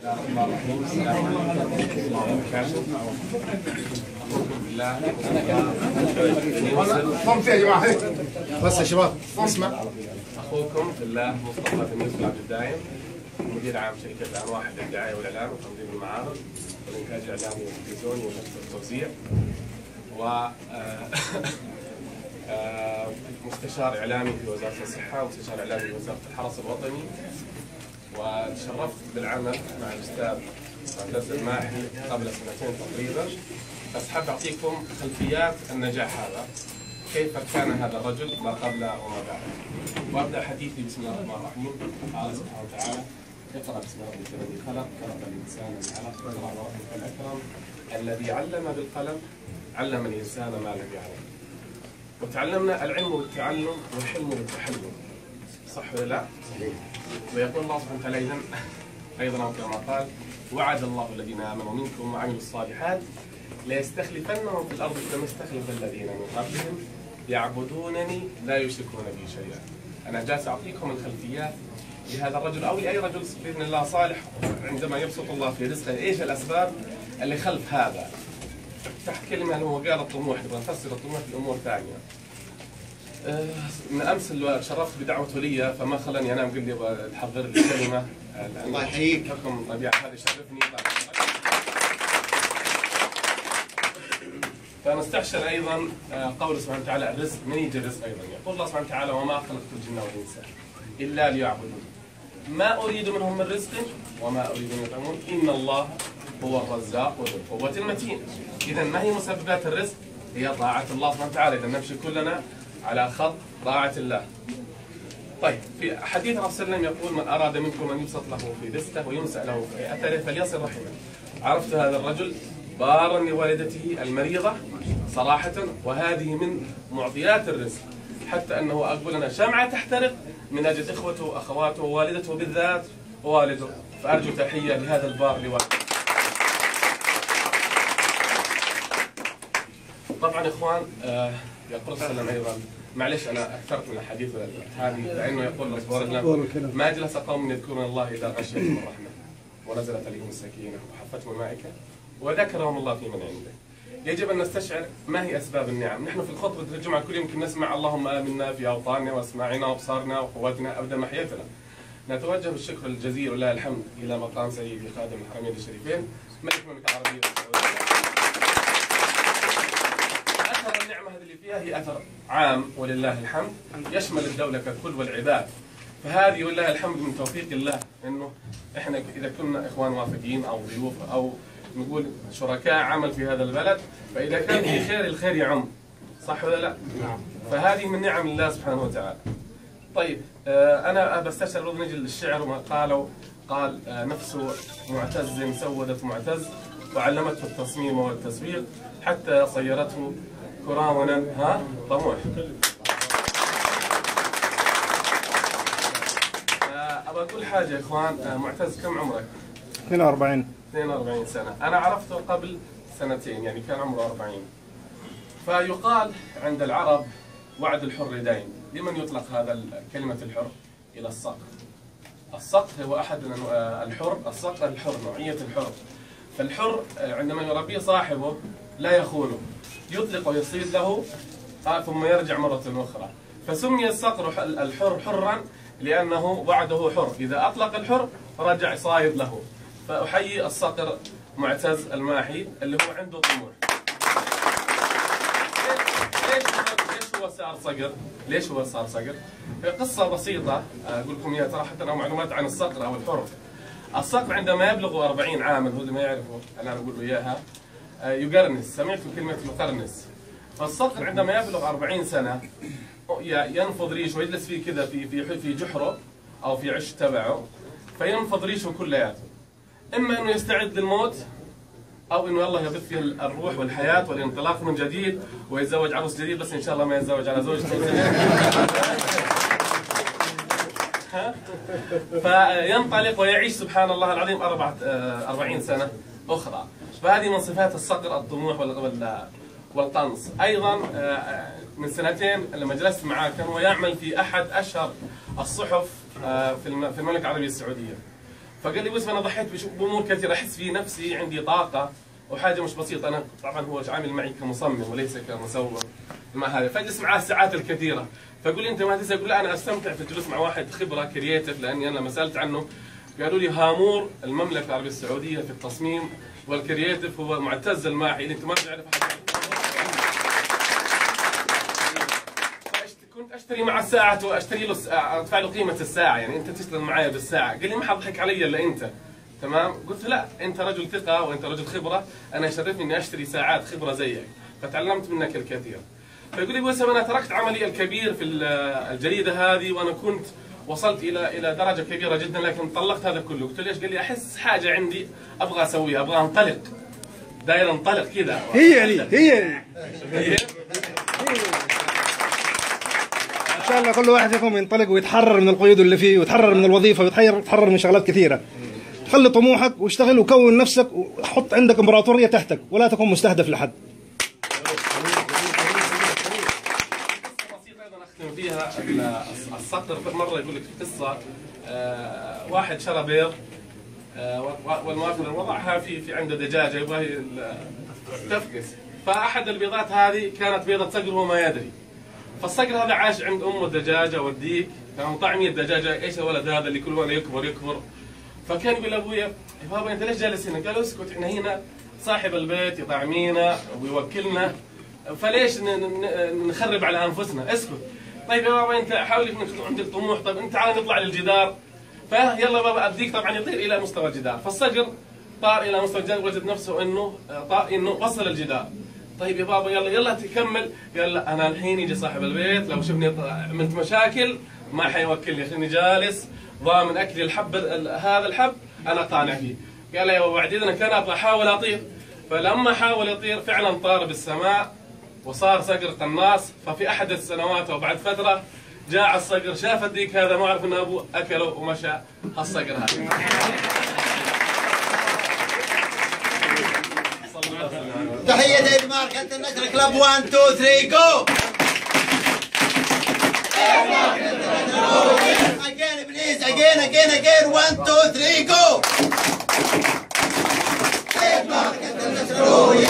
صمت يا جماعه بس يا شباب اسمع. اخوكم في الله مصطفى تميم عبد الدايم، مدير عام شركه الان واحد للدعايه والاعلان وتنظيم المعارض والانتاج الاعلامي والتلفزيوني والتوزيع، و مستشار اعلامي في وزاره الصحه ومستشار اعلامي في وزاره الحرس الوطني. وتشرفت بالعمل مع الاستاذ معتز الماحي قبل سنتين تقريبا، بس حاب اعطيكم خلفيات النجاح هذا، كيف كان هذا الرجل ما قبل وما بعد. وابدا حديثي بسم الله الرحمن الرحيم. قال سبحانه وتعالى: اقرا باسم ربك الذي خلق، خلق الانسان من علق، اقرا وربك الاكرم الذي علم بالقلم، علم الانسان ما لم يعلم. وتعلمنا العلم بالتعلم والحلم بالتحلم، صح ولا لا؟ صحيح. ويقول الله سبحانه وتعالى ايضا كما قال: وعد الله الذين امنوا منكم وعملوا الصالحات ليستخلفنهم في الارض كما استخلف الذين من قبلهم يعبدونني لا يشركون بي شيئا. انا جالس اعطيكم الخلفيات لهذا الرجل او لاي رجل باذن الله صالح عندما يبسط الله في رزقه، ايش الاسباب اللي خلف هذا؟ تحت كلمه اللي هو قال الطموح، نبغى نفسر الطموح بامور ثانيه. من امس شرفت بدعوته لي فما خلاني انام، قال لي تحضر لي كلمه. الله يحييك. حكم طبيعه هذا يشرفني. فنستحشر ايضا قوله سبحانه وتعالى: الرزق، من يجي الرزق ايضا؟ يقول الله سبحانه وتعالى: وما خلقت الجن والانس الا ليعبدون ما اريد منهم من رزق وما اريد ان يطعمون ان الله هو الرزاق ذو القوة المتين. اذا ما هي مسببات الرزق؟ هي طاعة الله سبحانه وتعالى. اذا نمشي كلنا على خط طاعة الله. طيب، في حديث الرسول صلى الله عليه وسلم يقول: من اراد منكم ان يبسط له في رزقه وينسأ له في اثره فليصل رحمه. عرفت هذا الرجل بارا لوالدته المريضة صراحة، وهذه من معطيات الرزق، حتى أنه أقول لنا شمعة تحترق من أجل إخوته وأخواته ووالدته بالذات ووالده. فأرجو تحية لهذا البار لوالده. طبعا إخوان، يقول صلى الله عليه وسلم أيضا، معلش أنا أكثرت من الحديث هذه، لأنه يقول ما جلس قوم يذكرون الله إذا غشيتهم الرحمة ونزلت عليهم السكينة وحفتهم الملائكة وذكرهم الله في من عنده. يجب أن نستشعر ما هي أسباب النعم. نحن في الخطبة الجمعة كل يوم يمكن نسمع: اللهم آمنا في أوطاننا وأسماعنا وأبصارنا وقواتنا أبدا محيتنا. نتوجه بالشكر الجزيل ولله الحمد إلى مقام سيدي خادم الحرمين الشريفين ملك المملكة العربية السعودية. أثر النعمة هذه اللي فيها هي أثر عام ولله الحمد، يشمل الدولة ككل والعباد. فهذه ولله الحمد من توفيق الله، إنه إحنا إذا كنا إخوان وافدين أو ضيوف أو نقول شركاء عمل في هذا البلد، فإذا كان في خير الخير يعم، صح ولا لا؟ نعم. فهذه من نعم الله سبحانه وتعالى. طيب، أنا بستشعر برضه نجي للشعر وما قال نفس معتز سودت معتز وعلمته التصميم والتسويق حتى صيرته كراونا طموح. أبى أقول حاجة يا إخوان. معتز كم عمرك؟ 42 سنة. أنا عرفته قبل سنتين، يعني كان عمره 40. فيقال عند العرب: وعد الحر دايم. لمن يطلق هذا كلمة الحر؟ إلى الصقر. الصقر هو أحد الحر، الصقر الحر، نوعية الحر. فالحر عندما يربيه صاحبه لا يخونه، يطلق ويصيد له ثم يرجع مرة أخرى. فسمي الصقر الحر حرا لأنه وعده حر، إذا أطلق الحر رجع صايد له. فأحيي الصقر معتز الماحي اللي هو عنده طموح. ليش هو صار صقر؟ ليش هو صار صقر؟ في قصة بسيطة أقول لكم إياها صراحة، أو معلومات عن الصقر أو الحر. الصقر عندما يبلغ 40 عاما، هو اللي ما يعرفه أنا أقول له إياها، يقرنس. سمعتوا كلمة يقرنس؟ فالصقر عندما يبلغ 40 سنة ينفض ريشه ويجلس فيه كذا في جحره أو في عش تبعه، فينفض ريشه كلياته. إما أنه يستعد للموت، أو أنه الله يبث فيه الروح والحياة والانطلاق من جديد ويتزوج عروس جديد، بس إن شاء الله ما يتزوج على زوجته. فينطلق ويعيش سبحان الله العظيم 40 سنة أخرى. فهذه من صفات الصقر الطموح والقنص. أيضا من سنتين لما جلست معاه كان هو يعمل في أحد أشهر الصحف في المملكة العربية السعودية. فقال لي بس انا ضحيت بامور كثيره، احس في نفسي عندي طاقه وحاجه مش بسيطه. انا طبعا هو عامل معي كمصمم وليس كمسوق مع هذا، فاجلس معاه الساعات الكثيره. فقول لي انت ما تنسى، اقول لا انا استمتع في الجلوس مع واحد خبره كرييتيف، لاني انا لما سالت عنه قالوا لي هامور المملكه العربيه السعوديه في التصميم والكرييتيف هو معتز الماحي اللي انت ما تعرف. كنت اشتري مع الساعه واشتري له ادفع له قيمه الساعه، يعني انت تشتغل معايا بالساعه. قال لي ما حضحك علي الا انت، تمام؟ قلت لا انت رجل ثقه وانت رجل خبره، انا يشرفني اني اشتري ساعات خبره زيك، فتعلمت منك الكثير. فيقول لي بوسام انا تركت عملي الكبير في الجريده هذه وانا كنت وصلت الى درجه كبيره جدا، لكن طلقت هذا كله. قلت له ليش؟ قال لي احس حاجه عندي ابغى اسويها، ابغى انطلق، داير انطلق كذا. هي ان شاء الله كل واحد فيكم ينطلق ويتحرر من القيود اللي فيه، ويتحرر من الوظيفه، ويتحرر من شغلات كثيره. خلي طموحك واشتغل وكون نفسك وحط عندك امبراطوريه تحتك، ولا تكون مستهدف لحد. فيها الصقر مره يقول لك في قصه واحد شرى بيض والمؤخر وضعها في عنده دجاجه يبغى تفقس، فاحد البيضات هذه كانت بيضه صقر وهو ما يدري. فالصقر هذا عاش عند امه الدجاجه والديك، كان طعميه الدجاجه ايش الولد هذا اللي كل وانا يكبر. فكان يقول لابويا يا بابا انت ليش جالس هنا؟ قال اسكت احنا هنا صاحب البيت يطعمينا ويوكلنا، فليش نخرب على انفسنا؟ اسكت. طيب يا بابا انت حاول انك عندك طموح، طيب انت تعال نطلع للجدار. فيلا بابا اديك، طبعا يطير الى مستوى الجدار. فالصقر طار الى مستوى الجدار وجد نفسه انه وصل الجدار. طيب يا بابا يلا تكمل. قال لا انا الحين يجي صاحب البيت لو شفني عملت مشاكل ما حيوكلني، خليني جالس ضامن اكلي الحب هذا الحب انا قانع فيه. قال يا بابا بعد اذنك انا ابغى احاول اطير. فلما حاول يطير فعلا طار بالسماء وصار صقر قناص. ففي احد السنوات وبعد فتره جاء الصقر شاف الديك هذا ما عرف ان ابوه اكله ومشى الصقر هذا. تحية دنمارك انترناشونال كلاب 1 2 3 جو. Again please, again 1 2 3 go. دنمارك انترناشونال.